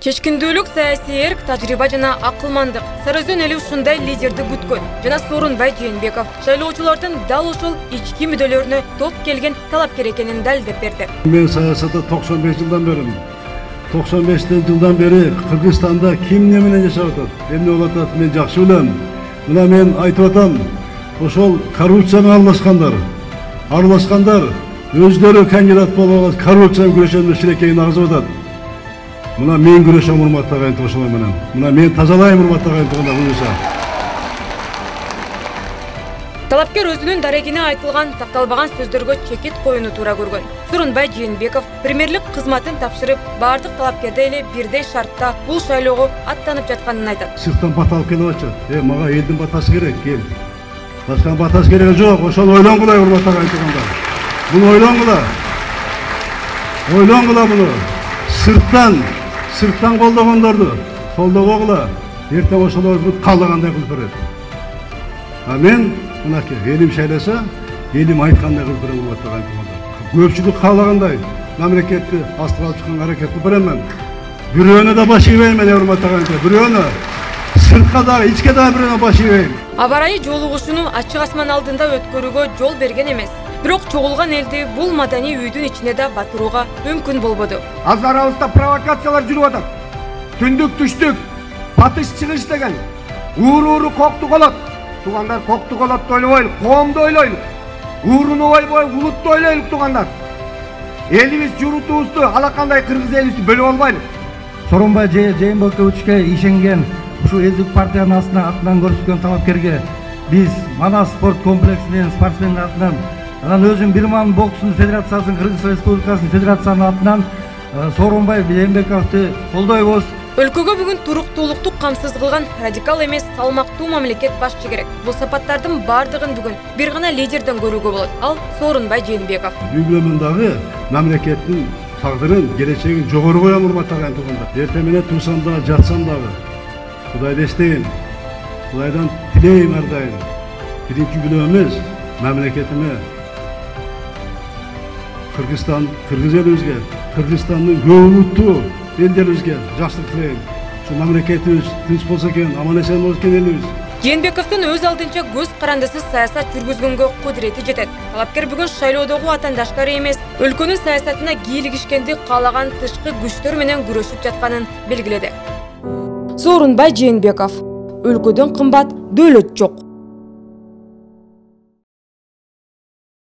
Чечкиндүүлүк саясий эрк, тажрыйба жана акылмандык Сарыөзөн эли ушундай лидерди күткөн. Жана Сооронбай Жээнбеков шайлоочулардын дал ушул ички мүдөлөрүнө топ келген талапкер экенин далилдеп берди. Мен саясатта 95 жылдан берим. 95 жылдан бери Кыргызстанда ким эмне менен жашап атат? Эмне болуп атат? Мен жакшы билем. Мына мен айтып атам. Ошол коррупция менен аралашкандар өздөрү кандидат болуп коррупция менен күрөшөм шилекейин агызып атат. Мына мен күрөшөм урматтуу агайым ошолор менен. Мына мен тазалайм урматтуу агайым туганда буюрса. Талапкер өзүнүн дарегине айтылган такталбаган сөздөргө чекит коюуну туура көргөн. Сооронбай Жээнбеков премьерлик кызматын тапшырып, бардык талапкерди эле бирдей шартта бул шайлоого аттанып жатканын айтат. Сырттан бат алып келип атат. Мага элдин батасы керек, кел. Башка батасы керек жок. Ошол ойлонгула урматтуу агайым туганда. Буну ойлонгула буну. Сырттан колдогондорду колдобогула. Эртең ошолорду каалагандай кылып берет. А мен мынакей элим шайласа, элим айткандай кылып берем урматтуу агайым туганда. Көпчүлүк каалагандай мамлекетти астыга алып чыкканга аракет кылып берем мен. Бирөөнө да баш ийбейм мен урматтуу агайым туганда. Бирөөнө сыртка да, ичке да бирөөнө баш ийбейм. Аба ырайы жолугушууну ачык асман алдында өткөрүүгө жол берген эмес. Бирок чогулган элди бул маданий үйдүн ичине да батырууга мүмкүн болбоду. Аз арабызда провокациялар жүрүп атат. Түндүк түштүк, батыш чыгыш деген. Ууру кокту колот. Тугандар кокту колотду ойлобойлу, коомду ойлойлу. Ууруну ойбой, улутtu ойлойлу тугандар. Элибиз журутубузду алакандай кыргыз элибизди бөлүп албайлы. Сооронбай Жээнбековичке ишенген ушу эздик партиянын атынан көрсөткөн талапкерге биз Манас спорт комплексинин спортсмендер атынан анан өзүм Бирман боксунун федерациясынын Кыргыз Республикасынын федерациянын атынан Сооронбай Жээнбековду колдойбуз. Өлкөгө бүгүн туруктуулукту камсыз кылган радикал эмес салмактуу мамлекет башчы керек. Бул сапаттардын бардыгын бүгүн бир гана лидерден көрүүгө болот. Ал Сооронбай Жээнбеков. Үйгөмүн дагы мамлекеттин тагдырын, келечегин жогору коем урматтуу агайым туганда. Эртең менен турсам да, жатсам дагы Кудайды эстейин. Кудайдан тилейм ар дайым. Биринчи күнөөбүз мамлекетиме кыргыз элибизге, Кыргызстандын көп улуттуу элдерибизге жакшылык тилейм. Ушу мамлекетибиз тынч болсо экен, аман эсен болсо экен элибиз. Жээнбековдун өз алдынча көз карандысыз саясат жүргүзгөнгө кудурети жетет. Талапкер бүгүн шайлоодогу атандаштары эмес, өлкөнүн саясатына кийлигишкенди каалаган тышкы күчтөр менен күрөшүп жатканын белгиледи. Сооронбай Жээнбеков: өлкөдөн кымбат дөөлөт жок.